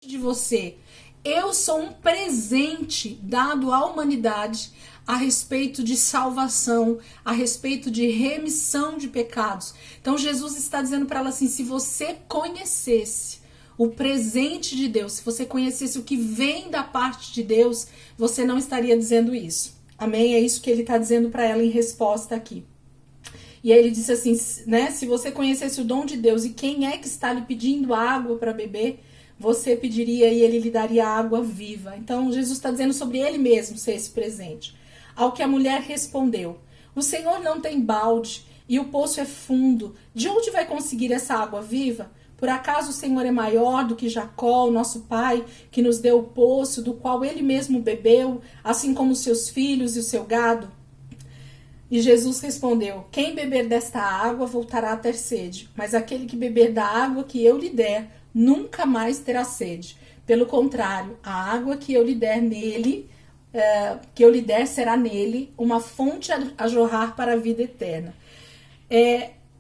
de você. Eu sou um presente dado à humanidade a respeito de salvação, a respeito de remissão de pecados. Então Jesus está dizendo para ela assim, se você conhecesse o presente de Deus, se você conhecesse o que vem da parte de Deus, você não estaria dizendo isso. Amém? É isso que ele está dizendo para ela em resposta aqui. E aí ele disse assim, né? Se você conhecesse o dom de Deus e quem é que está lhe pedindo água para beber, você pediria e ele lhe daria água viva. Então Jesus está dizendo sobre ele mesmo ser esse presente. Ao que a mulher respondeu, o Senhor não tem balde e o poço é fundo. De onde vai conseguir essa água viva? Por acaso o Senhor é maior do que Jacó, o nosso pai, que nos deu o poço, do qual ele mesmo bebeu, assim como os seus filhos e o seu gado? E Jesus respondeu, quem beber desta água voltará a ter sede, mas aquele que beber da água que eu lhe der, nunca mais terá sede. Pelo contrário, a água que eu lhe der será nele uma fonte a jorrar para a vida eterna.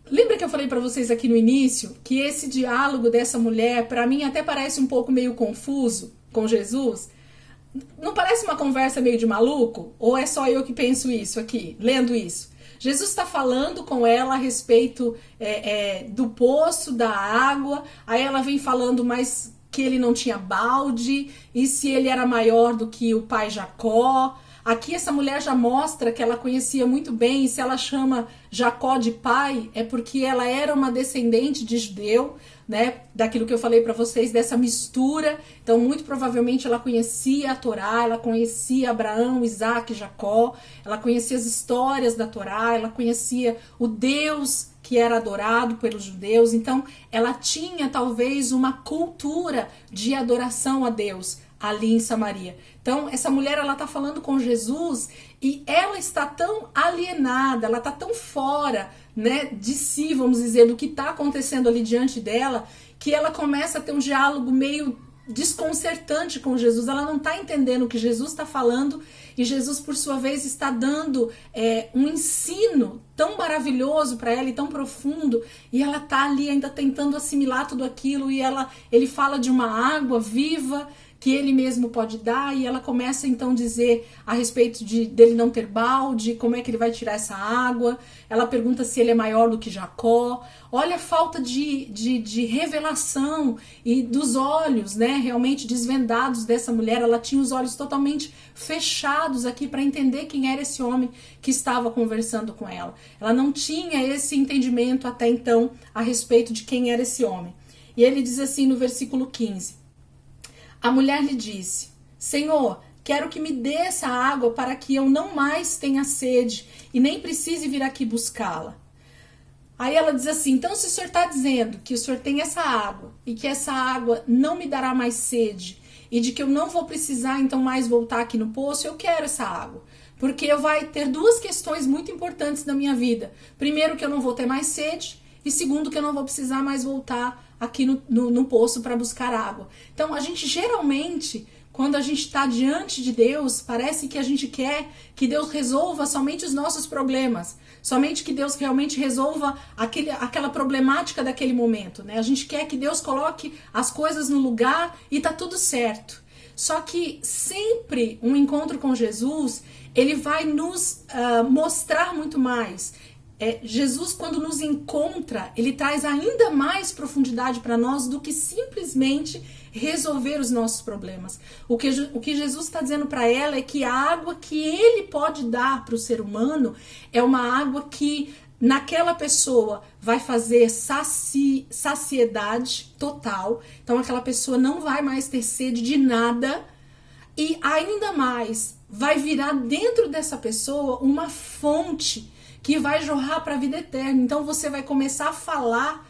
Lembra que eu falei para vocês aqui no início que esse diálogo dessa mulher, para mim até parece um pouco meio confuso com Jesus? Não parece uma conversa meio de maluco? Ou é só eu que penso isso aqui, lendo isso? Jesus está falando com ela a respeito do poço, da água, aí ela vem falando mais que ele não tinha balde, e se ele era maior do que o pai Jacó. Aqui essa mulher já mostra que ela conhecia muito bem, e se ela chama Jacó de pai, é porque ela era uma descendente de judeu, né? Daquilo que eu falei para vocês, dessa mistura. Então, muito provavelmente ela conhecia a Torá, ela conhecia Abraão, Isaac, Jacó, ela conhecia as histórias da Torá, ela conhecia o Deus que era adorado pelos judeus. Então, ela tinha talvez uma cultura de adoração a Deus ali em Samaria. Então, essa mulher, ela tá falando com Jesus e ela está tão alienada, ela tá tão fora, né, de si, vamos dizer, do que tá acontecendo ali diante dela, que ela começa a ter um diálogo meio desconcertante com Jesus. Ela não tá entendendo o que Jesus está falando e Jesus, por sua vez, está dando um ensino tão maravilhoso para ela e tão profundo, e ela tá ali ainda tentando assimilar tudo aquilo, e ele fala de uma água viva que ele mesmo pode dar, e ela começa então a dizer a respeito dele não ter balde, como é que ele vai tirar essa água. Ela pergunta se ele é maior do que Jacó. Olha a falta de revelação e dos olhos, né, realmente desvendados dessa mulher. Ela tinha os olhos totalmente fechados aqui para entender quem era esse homem que estava conversando com ela. Ela não tinha esse entendimento até então a respeito de quem era esse homem. E ele diz assim no versículo 15, a mulher lhe disse, Senhor, quero que me dê essa água para que eu não mais tenha sede e nem precise vir aqui buscá-la. Aí ela diz assim, então se o senhor está dizendo que o senhor tem essa água e que essa água não me dará mais sede e de que eu não vou precisar então mais voltar aqui no poço, eu quero essa água. Porque eu vai ter duas questões muito importantes na minha vida. Primeiro, que eu não vou ter mais sede, e segundo, que eu não vou precisar mais voltar aqui no poço para buscar água. Então, a gente geralmente, quando a gente está diante de Deus, parece que a gente quer que Deus resolva somente os nossos problemas, somente que Deus realmente resolva aquela problemática daquele momento, né? A gente quer que Deus coloque as coisas no lugar e tá tudo certo. Só que sempre um encontro com Jesus, ele vai nos mostrar muito mais. Jesus, quando nos encontra, ele traz ainda mais profundidade para nós do que simplesmente resolver os nossos problemas. O que Jesus está dizendo para ela é que a água que ele pode dar para o ser humano é uma água que naquela pessoa vai fazer saciedade total. Então aquela pessoa não vai mais ter sede de nada, e ainda mais vai virar dentro dessa pessoa uma fonte que vai jorrar para a vida eterna. Então você vai começar a falar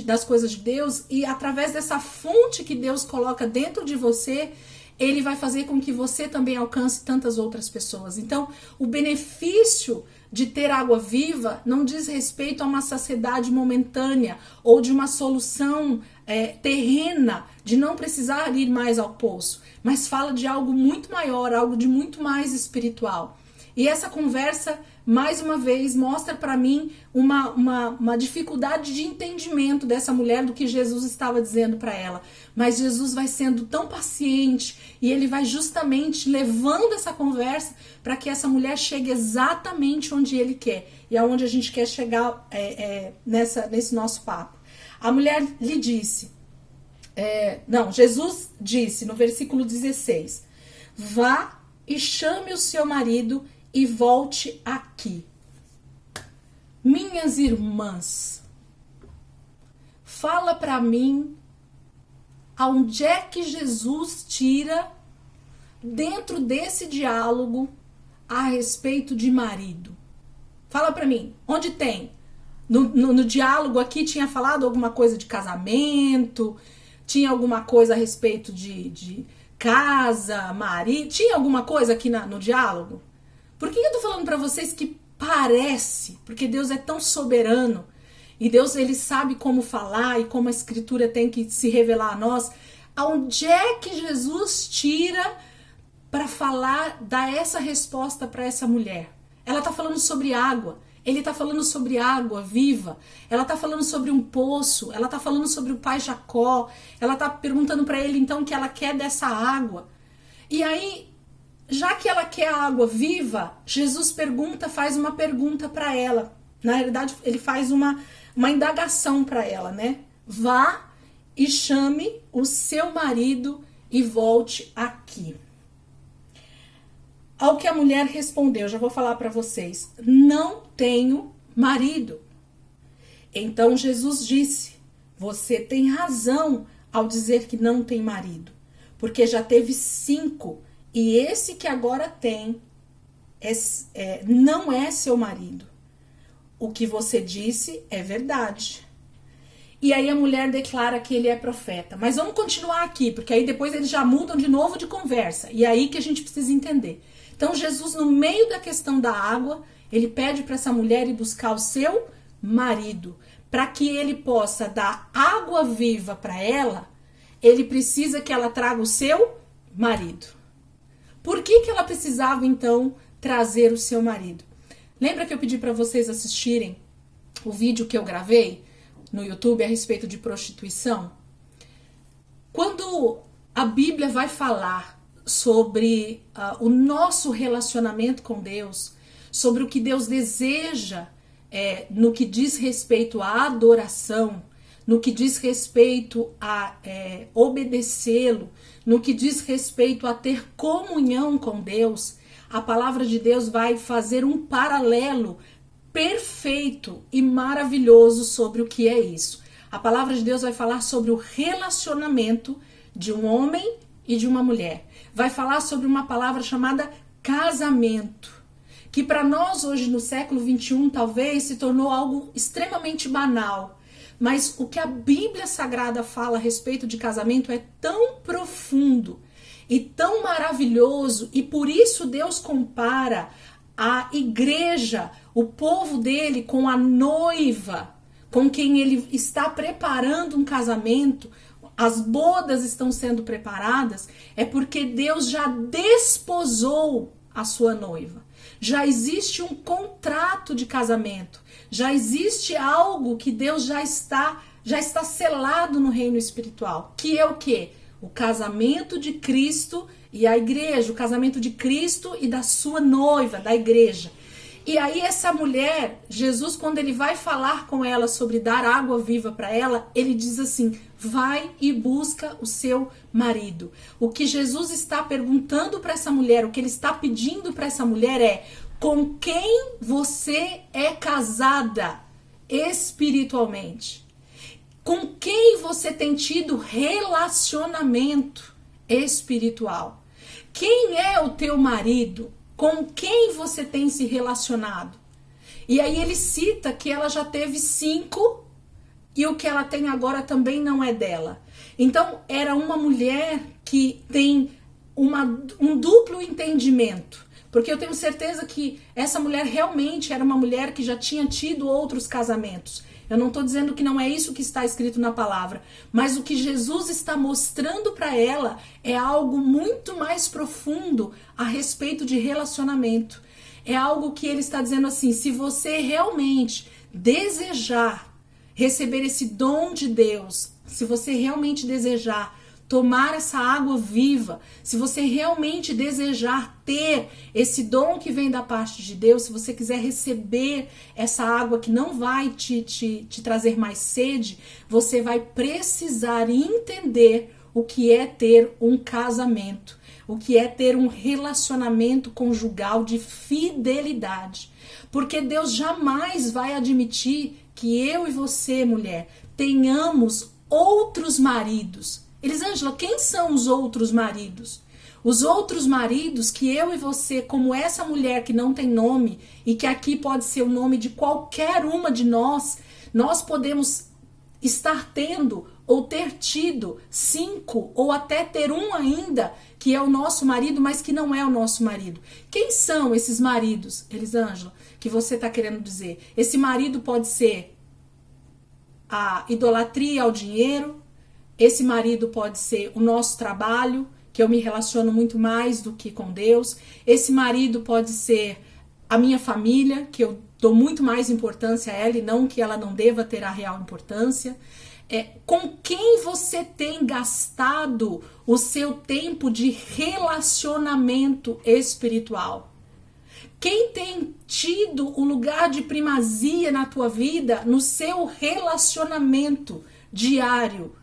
das coisas de Deus, e através dessa fonte que Deus coloca dentro de você, ele vai fazer com que você também alcance tantas outras pessoas. Então o benefício de ter água viva não diz respeito a uma saciedade momentânea ou de uma solução terrena, de não precisar ir mais ao poço, mas fala de algo muito maior, algo de muito mais espiritual. E essa conversa, mais uma vez, mostra para mim uma dificuldade de entendimento dessa mulher do que Jesus estava dizendo para ela. Mas Jesus vai sendo tão paciente e ele vai justamente levando essa conversa para que essa mulher chegue exatamente onde ele quer. E aonde a gente quer chegar nesse nosso papo. A mulher lhe disse, Jesus disse no versículo 16, vá e chame o seu marido e volte aqui. Minhas irmãs, fala para mim aonde é que Jesus tira dentro desse diálogo a respeito de marido. Fala para mim, onde tem? No diálogo aqui tinha falado alguma coisa de casamento, tinha alguma coisa a respeito de casa, marido, tinha alguma coisa aqui no diálogo? Por que eu tô falando para vocês que parece? Porque Deus é tão soberano e Deus ele sabe como falar e como a escritura tem que se revelar a nós. Aonde é que Jesus tira para falar, dar essa resposta para essa mulher? Ela tá falando sobre água. Ele tá falando sobre água viva. Ela tá falando sobre um poço. Ela tá falando sobre o pai Jacó. Ela tá perguntando para ele então o que ela quer dessa água. E aí, já que ela quer a água viva, Jesus faz uma pergunta para ela. Na realidade, ele faz uma indagação para ela, né? Vá e chame o seu marido e volte aqui. Ao que a mulher respondeu, já vou falar para vocês, não tenho marido. Então Jesus disse, você tem razão ao dizer que não tem marido, porque já teve 5 e esse que agora tem não é seu marido. O que você disse é verdade. E aí a mulher declara que ele é profeta. Mas vamos continuar aqui, porque aí depois eles já mudam de novo de conversa. E é aí que a gente precisa entender. Então Jesus, no meio da questão da água, ele pede para essa mulher ir buscar o seu marido. Para que ele possa dar água viva para ela, ele precisa que ela traga o seu marido. Por que ela precisava então trazer o seu marido? Lembra que eu pedi para vocês assistirem o vídeo que eu gravei no YouTube a respeito de prostituição? Quando a Bíblia vai falar sobre o nosso relacionamento com Deus, sobre o que Deus deseja no que diz respeito à adoração, no que diz respeito a obedecê-lo, no que diz respeito a ter comunhão com Deus, a palavra de Deus vai fazer um paralelo perfeito e maravilhoso sobre o que é isso. A palavra de Deus vai falar sobre o relacionamento de um homem e de uma mulher. Vai falar sobre uma palavra chamada casamento, que para nós hoje no século 21 talvez se tornou algo extremamente banal. Mas o que a Bíblia Sagrada fala a respeito de casamento é tão profundo e tão maravilhoso, e por isso Deus compara a igreja, o povo dele, com a noiva, com quem ele está preparando um casamento. As bodas estão sendo preparadas, é porque Deus já desposou a sua noiva. Já existe um contrato de casamento, já existe algo que Deus já está selado no reino espiritual, que é o quê? O casamento de Cristo e a igreja, o casamento de Cristo e da sua noiva, da igreja. E aí essa mulher, Jesus, quando ele vai falar com ela sobre dar água viva para ela, ele diz assim, vai e busca o seu marido. O que Jesus está perguntando para essa mulher, o que ele está pedindo para essa mulher é, com quem você é casada espiritualmente? Com quem você tem tido relacionamento espiritual? Quem é o teu marido? Com quem você tem se relacionado? E aí ele cita que ela já teve 5 e o que ela tem agora também não é dela. Então era uma mulher que tem um duplo entendimento. Porque eu tenho certeza que essa mulher realmente era uma mulher que já tinha tido outros casamentos. Eu não estou dizendo que não é isso que está escrito na palavra, mas o que Jesus está mostrando para ela é algo muito mais profundo a respeito de relacionamento. é algo que ele está dizendo assim: se você realmente desejar receber esse dom de Deus, se você realmente desejar tomar essa água viva, se você realmente desejar ter esse dom que vem da parte de Deus, se você quiser receber essa água que não vai te trazer mais sede, você vai precisar entender o que é ter um casamento, o que é ter um relacionamento conjugal de fidelidade. Porque Deus jamais vai admitir que eu e você, mulher, tenhamos outros maridos. Elisângela, quem são os outros maridos? Os outros maridos que eu e você, como essa mulher que não tem nome, e que aqui pode ser o nome de qualquer uma de nós podemos estar tendo ou ter tido 5 ou até ter um ainda que é o nosso marido, mas que não é o nosso marido. Quem são esses maridos, Elisângela, que você está querendo dizer? Esse marido pode ser a idolatria ao dinheiro, esse marido pode ser o nosso trabalho, que eu me relaciono muito mais do que com Deus. Esse marido pode ser a minha família, que eu dou muito mais importância a ela e não que ela não deva ter a real importância. Com quem você tem gastado o seu tempo de relacionamento espiritual? Quem tem tido o lugar de primazia na tua vida no seu relacionamento diário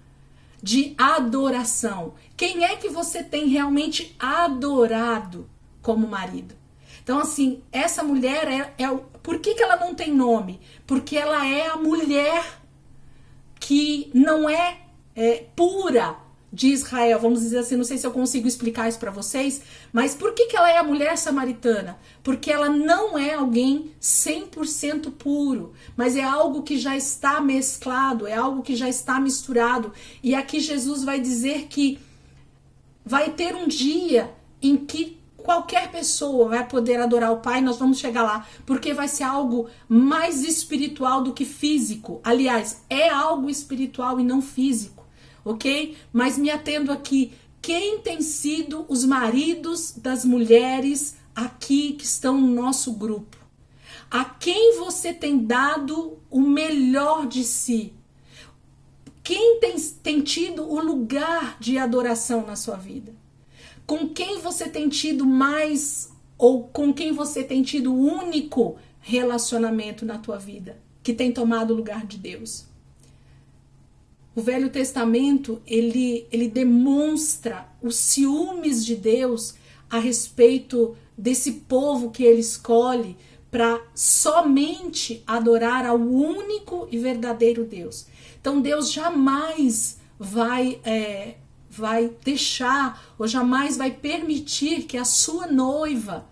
de adoração? Quem é que você tem realmente adorado como marido? Então, assim, essa mulher por que ela não tem nome? Porque ela é a mulher que não é pura de Israel, vamos dizer assim, não sei se eu consigo explicar isso para vocês, mas por que ela é a mulher samaritana? Porque ela não é alguém 100% puro, mas é algo que já está mesclado, é algo que já está misturado. E aqui Jesus vai dizer que vai ter um dia em que qualquer pessoa vai poder adorar o Pai, nós vamos chegar lá, porque vai ser algo mais espiritual do que físico. Aliás, é algo espiritual e não físico, ok? Mas me atendo aqui, quem tem sido os maridos das mulheres aqui que estão no nosso grupo? A quem você tem dado o melhor de si? Quem tem tido o lugar de adoração na sua vida? Com quem você tem tido mais, ou com quem você tem tido o único relacionamento na tua vida, que tem tomado o lugar de Deus? O Velho Testamento, ele demonstra os ciúmes de Deus a respeito desse povo que ele escolhe para somente adorar ao único e verdadeiro Deus. Então Deus jamais vai deixar ou jamais vai permitir que a sua noiva,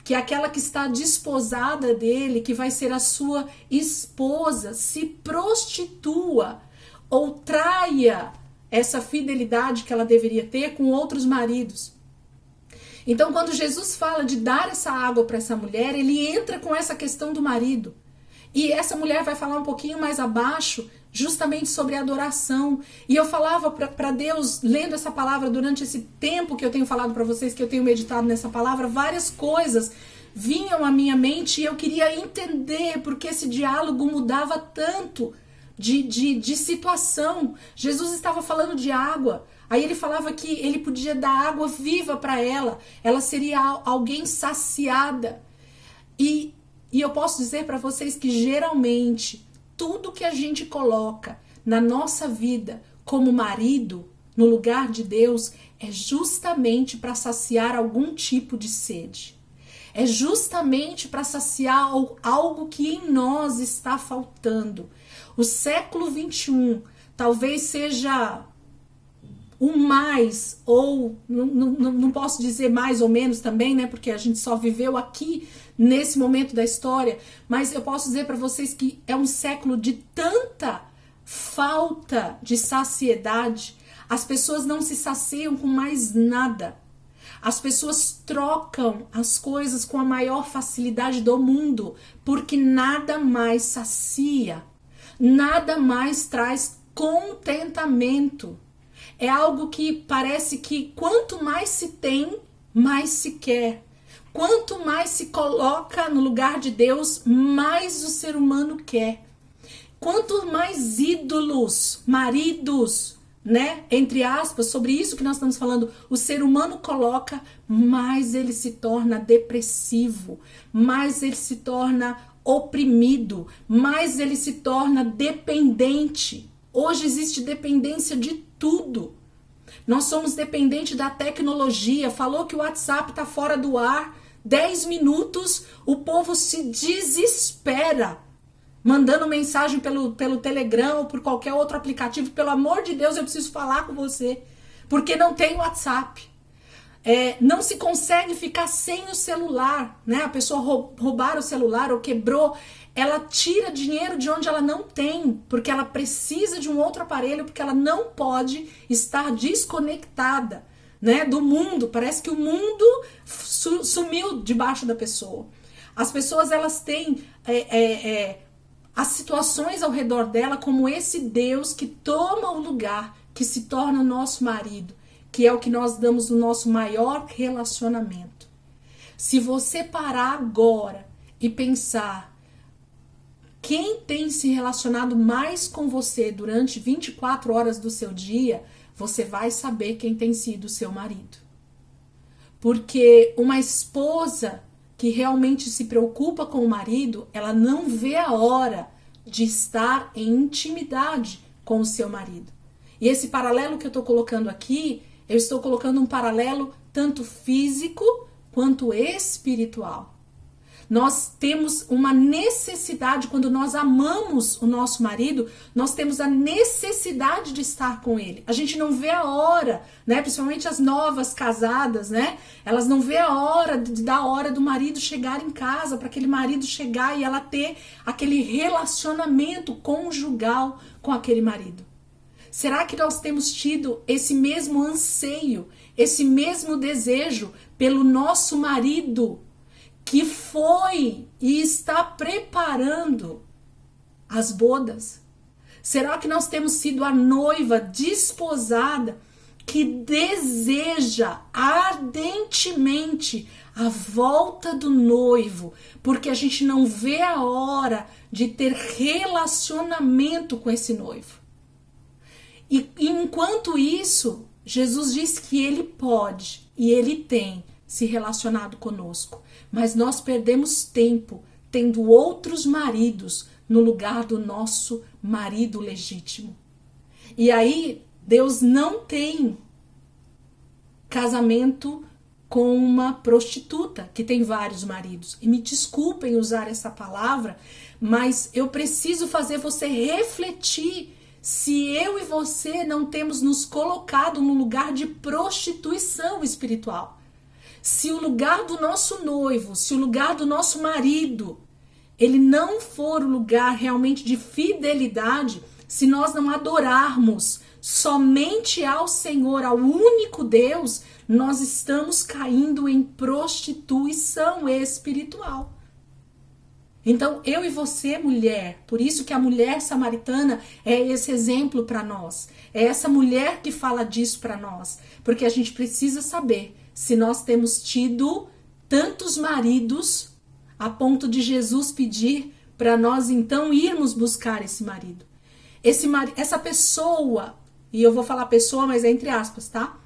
que é aquela que está desposada dele, que vai ser a sua esposa, se prostitua ou traia essa fidelidade que ela deveria ter com outros maridos. Então, quando Jesus fala de dar essa água para essa mulher, ele entra com essa questão do marido. E essa mulher vai falar um pouquinho mais abaixo justamente sobre a adoração. E eu falava para Deus, lendo essa palavra durante esse tempo que eu tenho falado para vocês, que eu tenho meditado nessa palavra, várias coisas vinham à minha mente e eu queria entender porque esse diálogo mudava tanto de situação. Jesus estava falando de água, aí ele falava que ele podia dar água viva para ela seria alguém saciada. E eu posso dizer para vocês que geralmente tudo que a gente coloca na nossa vida como marido, no lugar de Deus, é justamente para saciar algum tipo de sede. É justamente para saciar algo que em nós está faltando. O século 21 talvez seja o mais, ou não posso dizer mais ou menos também, né? Porque a gente só viveu aqui nesse momento da história, mas eu posso dizer para vocês que é um século de tanta falta de saciedade. As pessoas não se saciam com mais nada. As pessoas trocam as coisas com a maior facilidade do mundo, porque nada mais sacia, nada mais traz contentamento. É algo que parece que quanto mais se tem, mais se quer. Quanto mais se coloca no lugar de Deus, mais o ser humano quer. Quanto mais ídolos, maridos, né, entre aspas, sobre isso que nós estamos falando, o ser humano coloca, mais ele se torna depressivo, mais ele se torna oprimido, mais ele se torna dependente. Hoje existe dependência de tudo. Nós somos dependentes da tecnologia. Falou que o WhatsApp está fora do ar, 10 minutos, o povo se desespera, mandando mensagem pelo Telegram ou por qualquer outro aplicativo. Pelo amor de Deus, eu preciso falar com você, porque não tem WhatsApp. Não se consegue ficar sem o celular, né? A pessoa roubar o celular ou quebrou, ela tira dinheiro de onde ela não tem, porque ela precisa de um outro aparelho, porque ela não pode estar desconectada, né, do mundo. Parece que o mundo sumiu debaixo da pessoa. As pessoas, elas têm as situações ao redor dela como esse Deus que toma o lugar, que se torna o nosso marido, que é o que nós damos no nosso maior relacionamento. Se você parar agora e pensar quem tem se relacionado mais com você durante 24 horas do seu dia, você vai saber quem tem sido o seu marido. Porque uma esposa que realmente se preocupa com o marido, ela não vê a hora de estar em intimidade com o seu marido. E esse paralelo que eu estou colocando aqui, eu estou colocando um paralelo tanto físico quanto espiritual. Nós temos uma necessidade, quando nós amamos o nosso marido, nós temos a necessidade de estar com ele. A gente não vê a hora, né? Principalmente as novas casadas, né? Elas não vê a hora da hora do marido chegar em casa, para aquele marido chegar e ela ter aquele relacionamento conjugal com aquele marido. Será que nós temos tido esse mesmo anseio, esse mesmo desejo pelo nosso marido, que foi e está preparando as bodas? Será que nós temos sido a noiva desposada que deseja ardentemente a volta do noivo, porque a gente não vê a hora de ter relacionamento com esse noivo? E enquanto isso, Jesus diz que ele pode e ele tem se relacionado conosco, mas nós perdemos tempo tendo outros maridos no lugar do nosso marido legítimo. E aí, Deus não tem casamento com uma prostituta que tem vários maridos. E me desculpem usar essa palavra, mas eu preciso fazer você refletir se eu e você não temos nos colocado no lugar de prostituição espiritual. Se o lugar do nosso noivo, se o lugar do nosso marido, ele não for o lugar realmente de fidelidade, se nós não adorarmos somente ao Senhor, ao único Deus, nós estamos caindo em prostituição espiritual. Então, eu e você, mulher, por isso que a mulher samaritana é esse exemplo para nós. É essa mulher que fala disso para nós. Porque a gente precisa saber se nós temos tido tantos maridos a ponto de Jesus pedir para nós então irmos buscar esse marido. Essa pessoa, e eu vou falar pessoa, mas é entre aspas, tá?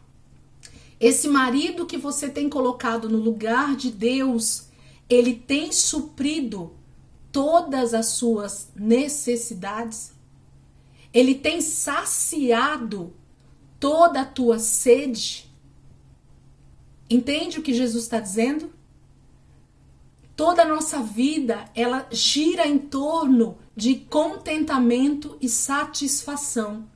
Esse marido que você tem colocado no lugar de Deus, ele tem suprido todas as suas necessidades? Ele tem saciado toda a tua sede? Entende o que Jesus está dizendo? Toda a nossa vida, ela gira em torno de contentamento e satisfação.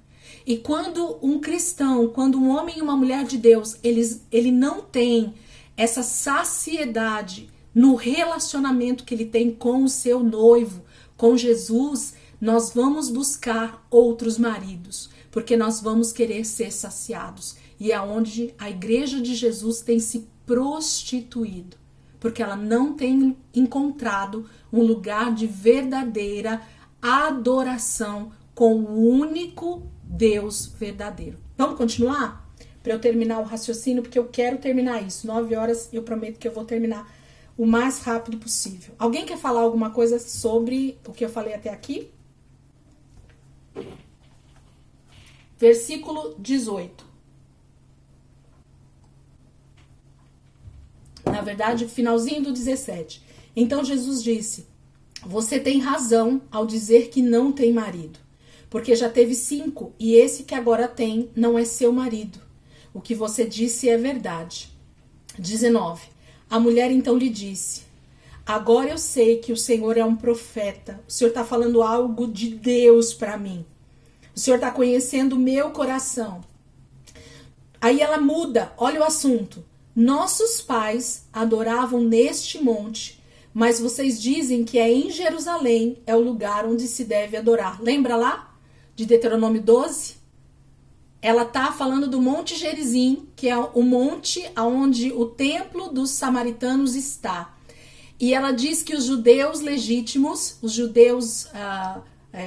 E quando um cristão, quando um homem e uma mulher de Deus, ele não tem essa saciedade no relacionamento que ele tem com o seu noivo, com Jesus, nós vamos buscar outros maridos, porque nós vamos querer ser saciados. E é onde a igreja de Jesus tem se prostituído, porque ela não tem encontrado um lugar de verdadeira adoração com o único Deus verdadeiro. Vamos continuar? Para eu terminar o raciocínio, porque eu quero terminar isso. 9 horas, eu prometo que eu vou terminar o mais rápido possível. Alguém quer falar alguma coisa sobre o que eu falei até aqui? Versículo 18. Na verdade, finalzinho do 17. Então Jesus disse: você tem razão ao dizer que não tem marido, porque já teve 5 e esse que agora tem não é seu marido. O que você disse é verdade. 19. A mulher então lhe disse: agora eu sei que o Senhor é um profeta. O Senhor está falando algo de Deus para mim. O Senhor está conhecendo o meu coração. Aí ela muda, olha o assunto. Nossos pais adoravam neste monte, mas vocês dizem que é em Jerusalém é o lugar onde se deve adorar. Lembra lá de Deuteronômio 12? Ela está falando do Monte Gerizim, que é o monte onde o templo dos samaritanos está. E ela diz que os judeus legítimos, os judeus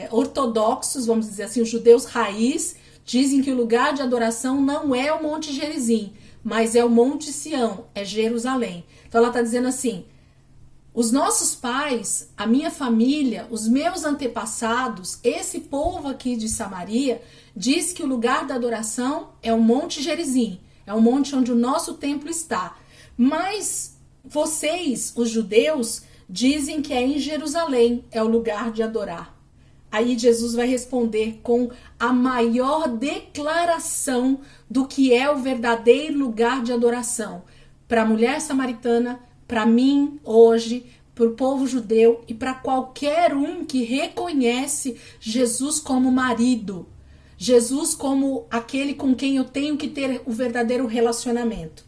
ortodoxos, vamos dizer assim, os judeus raiz, dizem que o lugar de adoração não é o Monte Gerizim, mas é o Monte Sião, é Jerusalém. Então ela está dizendo assim: os nossos pais, a minha família, os meus antepassados, esse povo aqui de Samaria, diz que o lugar da adoração é o Monte Gerizim, é o monte onde o nosso templo está. Mas vocês, os judeus, dizem que é em Jerusalém, é o lugar de adorar. Aí Jesus vai responder com a maior declaração do que é o verdadeiro lugar de adoração. Para a mulher samaritana, para mim hoje, para o povo judeu e para qualquer um que reconhece Jesus como marido. Jesus como aquele com quem eu tenho que ter o verdadeiro relacionamento.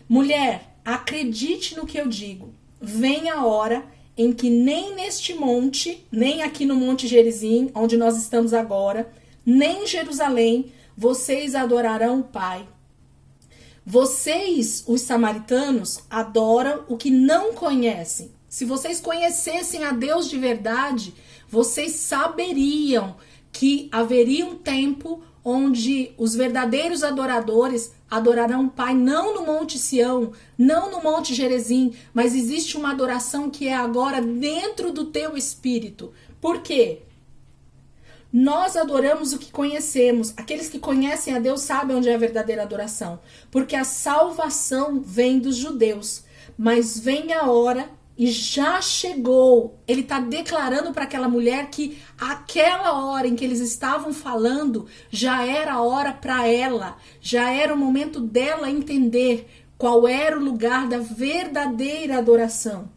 Mulher, acredite no que eu digo. Vem a hora em que nem neste monte, nem aqui no Monte Gerizim, onde nós estamos agora, nem em Jerusalém, vocês adorarão o Pai. Vocês, os samaritanos, adoram o que não conhecem. Se vocês conhecessem a Deus de verdade, vocês saberiam que haveria um tempo onde os verdadeiros adoradores adorarão o Pai, não no Monte Sião, não no Monte Gerizim, mas existe uma adoração que é agora dentro do teu espírito. Por quê? Nós adoramos o que conhecemos. Aqueles que conhecem a Deus sabem onde é a verdadeira adoração, porque a salvação vem dos judeus, mas vem a hora e já chegou. Ele está declarando para aquela mulher que aquela hora em que eles estavam falando já era a hora para ela, já era o momento dela entender qual era o lugar da verdadeira adoração,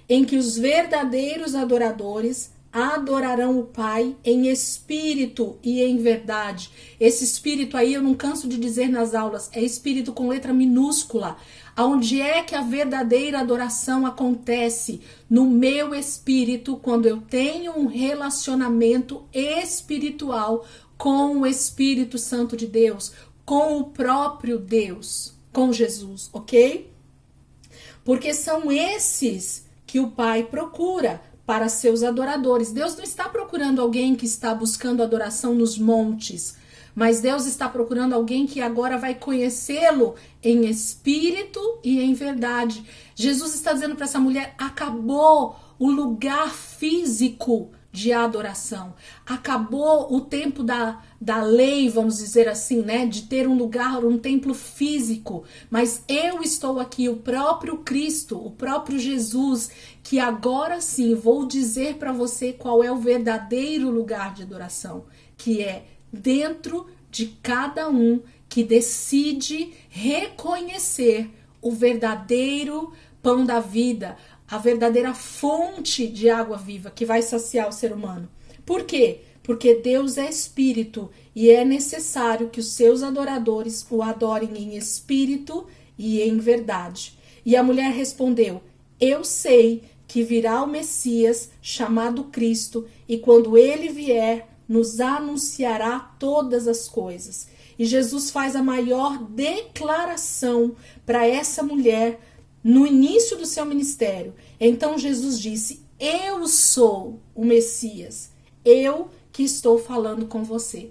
em que os verdadeiros adoradores adorarão o Pai em espírito e em verdade. Esse espírito aí, eu não canso de dizer nas aulas, é espírito com letra minúscula. Aonde é que a verdadeira adoração acontece? No meu espírito, quando eu tenho um relacionamento espiritual com o Espírito Santo de Deus, com o próprio Deus, com Jesus, ok? Porque são esses que o Pai procura para seus adoradores. Deus não está procurando alguém que está buscando adoração nos montes, mas Deus está procurando alguém que agora vai conhecê-lo em espírito e em verdade. Jesus está dizendo para essa mulher: acabou o lugar físico de adoração. Acabou o tempo da lei, vamos dizer assim, né? De ter um lugar, um templo físico. Mas eu estou aqui, o próprio Cristo, o próprio Jesus, que agora sim vou dizer para você qual é o verdadeiro lugar de adoração, que é dentro de cada um que decide reconhecer o verdadeiro pão da vida, a verdadeira fonte de água viva que vai saciar o ser humano. Por quê? Porque Deus é espírito e é necessário que os seus adoradores o adorem em espírito e em verdade. E a mulher respondeu: eu sei que virá o Messias, chamado Cristo, e quando ele vier, nos anunciará todas as coisas. E Jesus faz a maior declaração para essa mulher no início do seu ministério. Então Jesus disse: eu sou o Messias, eu que estou falando com você.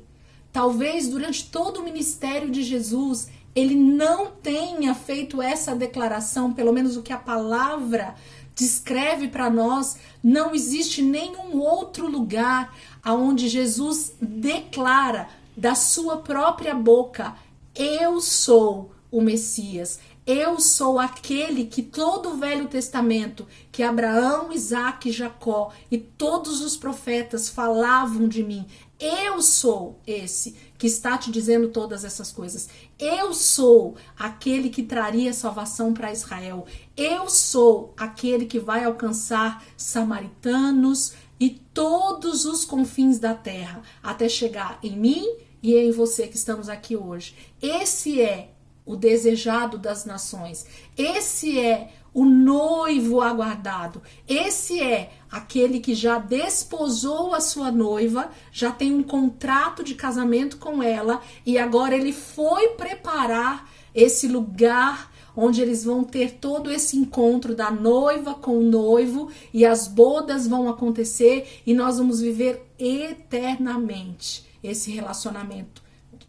Talvez durante todo o ministério de Jesus ele não tenha feito essa declaração, pelo menos o que a palavra descreve para nós, não existe nenhum outro lugar aonde Jesus declara da sua própria boca: eu sou o Messias. Eu sou aquele que todo o Velho Testamento, que Abraão, Isaque e Jacó e todos os profetas falavam de mim. Eu sou esse que está te dizendo todas essas coisas. Eu sou aquele que traria salvação para Israel. Eu sou aquele que vai alcançar samaritanos e todos os confins da terra, até chegar em mim e em você que estamos aqui hoje. Esse é o desejado das nações. Esse é o noivo aguardado. Esse é aquele que já desposou a sua noiva, já tem um contrato de casamento com ela e agora ele foi preparar esse lugar onde eles vão ter todo esse encontro da noiva com o noivo e as bodas vão acontecer e nós vamos viver eternamente esse relacionamento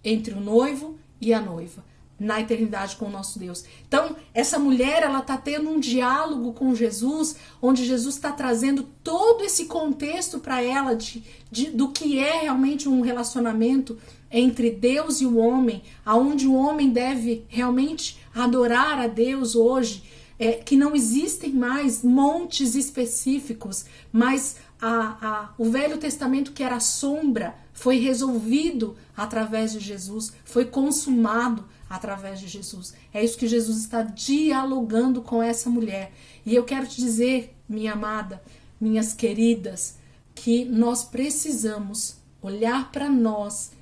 entre o noivo e a noiva, na eternidade com o nosso Deus. Então, essa mulher, ela está tendo um diálogo com Jesus, onde Jesus está trazendo todo esse contexto para ela do que é realmente um relacionamento entre Deus e o homem, aonde o homem deve realmente adorar a Deus hoje, que não existem mais montes específicos, mas o Velho Testamento, que era sombra, foi resolvido através de Jesus, foi consumado através de Jesus. É isso que Jesus está dialogando com essa mulher. E eu quero te dizer, minha amada, minhas queridas, que nós precisamos olhar para nós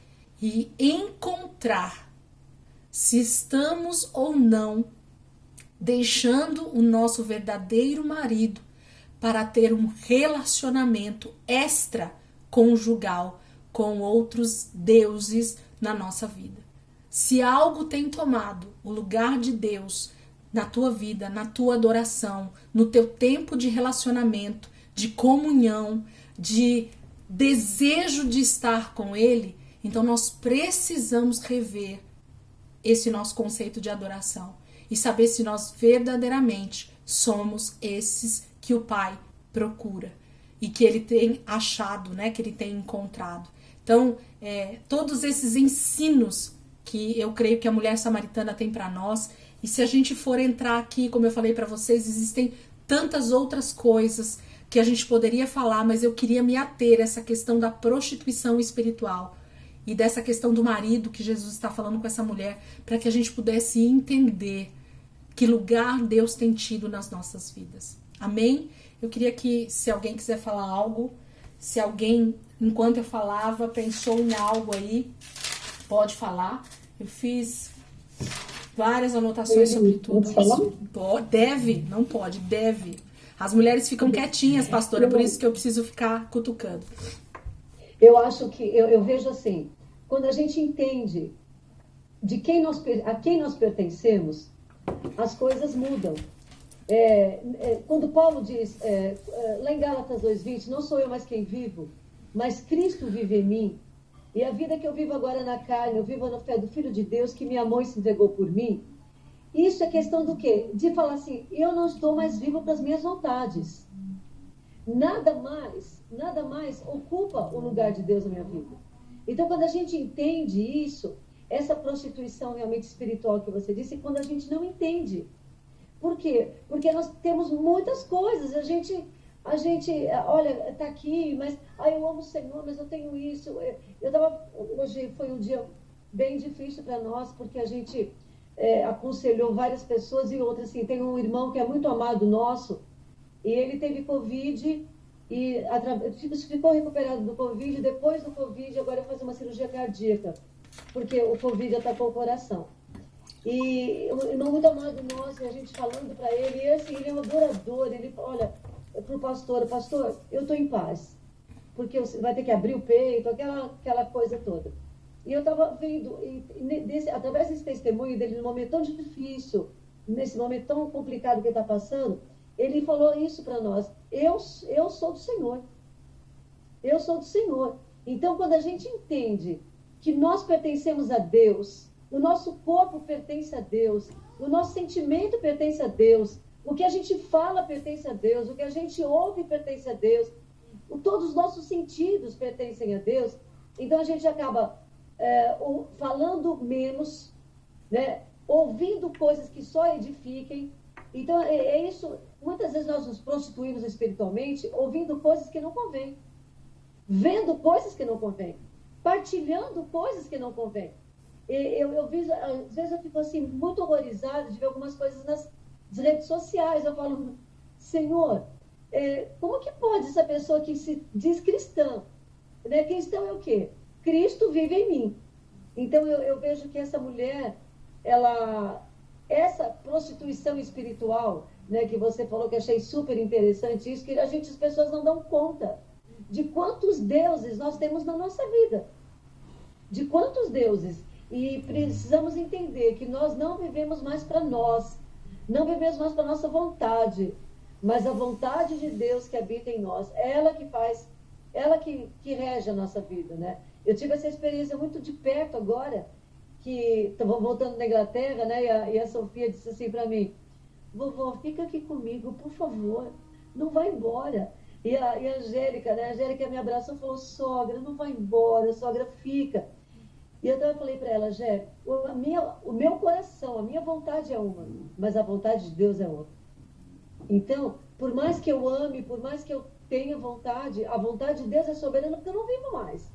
e encontrar se estamos ou não deixando o nosso verdadeiro marido para ter um relacionamento extraconjugal com outros deuses na nossa vida. Se algo tem tomado o lugar de Deus na tua vida, na tua adoração, no teu tempo de relacionamento, de comunhão, de desejo de estar com Ele, então nós precisamos rever esse nosso conceito de adoração e saber se nós verdadeiramente somos esses que o Pai procura e que Ele tem achado, né, que Ele tem encontrado. Então, todos esses ensinos que eu creio que a mulher samaritana tem para nós, e se a gente for entrar aqui, como eu falei para vocês, existem tantas outras coisas que a gente poderia falar, mas eu queria me ater a essa questão da prostituição espiritual e dessa questão do marido que Jesus está falando com essa mulher, para que a gente pudesse entender que lugar Deus tem tido nas nossas vidas. Amém? Eu queria que, se alguém quiser falar algo, se alguém, enquanto eu falava, pensou em algo aí, pode falar. Eu fiz várias anotações sobre tudo isso. Deve, não pode, deve. As mulheres ficam quietinhas, pastora, por isso que eu preciso ficar cutucando. Eu acho que, eu vejo assim, quando a gente entende a quem nós pertencemos, as coisas mudam. Quando Paulo diz, lá em Gálatas 2:20, não sou eu mais quem vivo, mas Cristo vive em mim, e a vida que eu vivo agora na carne, eu vivo na fé do Filho de Deus que me amou e se entregou por mim. Isso é questão do quê? De falar assim, eu não estou mais vivo para as minhas vontades. Nada mais ocupa o lugar de Deus na minha vida. Então, quando a gente entende isso, essa prostituição realmente espiritual que você disse, quando a gente não entende. Por quê? Porque nós temos muitas coisas, a gente olha, está aqui, mas eu amo o Senhor, mas eu tenho isso. Hoje foi um dia bem difícil para nós, porque a gente aconselhou várias pessoas e outras, assim, tem um irmão que é muito amado nosso, e ele teve Covid, e ficou recuperado do Covid, depois do Covid, agora vai fazer uma cirurgia cardíaca, porque o Covid atacou o coração. E um irmão muito amado nosso, e a gente falando para ele, e assim, ele é um adorador, ele olha para o pastor, eu estou em paz, porque você vai ter que abrir o peito, aquela coisa toda. E eu estava vendo, através desse testemunho dele, num momento tão difícil, nesse momento tão complicado que ele está passando, ele falou isso para nós, eu sou do Senhor, eu sou do Senhor. Então, quando a gente entende que nós pertencemos a Deus, o nosso corpo pertence a Deus, o nosso sentimento pertence a Deus, O que a gente fala pertence a Deus, o que a gente ouve pertence a Deus, todos os nossos sentidos pertencem a Deus. Então a gente acaba falando menos, né? Ouvindo coisas que só edifiquem. Então é isso. Muitas vezes nós nos prostituímos espiritualmente ouvindo coisas que não convêm, vendo coisas que não convêm, partilhando coisas que não convêm. Eu vi, às vezes eu fico assim muito horrorizada de ver algumas coisas nas redes sociais. Eu falo, Senhor, como que pode essa pessoa que se diz cristã, né? Cristão é o quê? Cristo vive em mim. Então eu vejo que essa mulher, essa prostituição espiritual, né, que você falou, que achei super interessante, isso que as pessoas não dão conta de quantos deuses nós temos na nossa vida, de quantos deuses. E precisamos entender que nós não vivemos mais para nós, não vivemos mais para nossa vontade, mas a vontade de Deus que habita em nós, ela que faz, ela que rege a nossa vida, né? Eu tive essa experiência muito de perto agora, que estava voltando na Inglaterra, né? E a Sofia disse assim para mim, vovó, fica aqui comigo, por favor, não vai embora. E a Angélica, né? A Angélica me abraçou e falou, sogra, não vai embora, sogra, fica. E eu falei para ela, Gé, o meu coração, a minha vontade é uma, mas a vontade de Deus é outra. Então, por mais que eu ame, por mais que eu tenha vontade, a vontade de Deus é soberana, porque eu não vivo mais.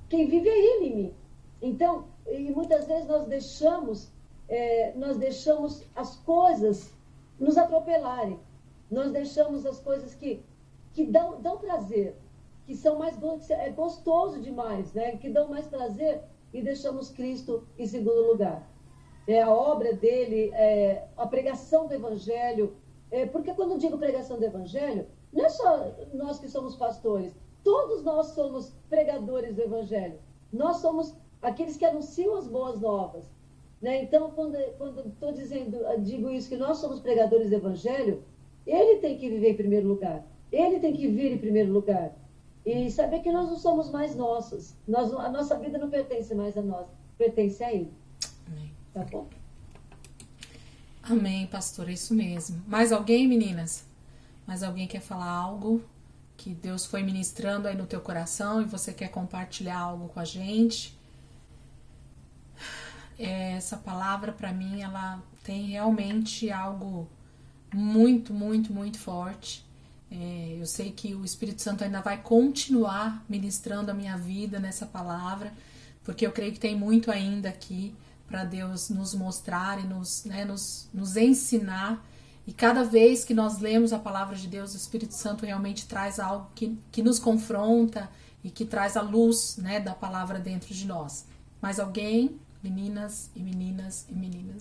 Quem vive é Ele em mim. Então, e muitas vezes nós deixamos as coisas nos atropelarem. Nós deixamos as coisas que dão prazer, que são mais gostoso demais, né? Que dão mais prazer, e deixamos Cristo em segundo lugar. A obra dele, a pregação do Evangelho. Porque quando eu digo pregação do Evangelho, não é só nós que somos pastores, todos nós somos pregadores do Evangelho. Nós somos aqueles que anunciam as boas novas, né? Então, quando digo isso, que nós somos pregadores do Evangelho, ele tem que viver em primeiro lugar, ele tem que vir em primeiro lugar. E saber que nós não somos mais nossos. A nossa vida não pertence mais a nós, pertence a Ele. Amém. Tá bom? Amém, pastora, é isso mesmo. Mais alguém, meninas? Mais alguém quer falar algo que Deus foi ministrando aí no teu coração e você quer compartilhar algo com a gente? Essa palavra, para mim, ela tem realmente algo muito, muito, muito forte. Eu sei que o Espírito Santo ainda vai continuar ministrando a minha vida nessa palavra, porque eu creio que tem muito ainda aqui para Deus nos mostrar e nos ensinar. E cada vez que nós lemos a palavra de Deus, o Espírito Santo realmente traz algo que nos confronta e que traz a luz, né, da palavra dentro de nós. Mais alguém? Meninas e meninas e meninas.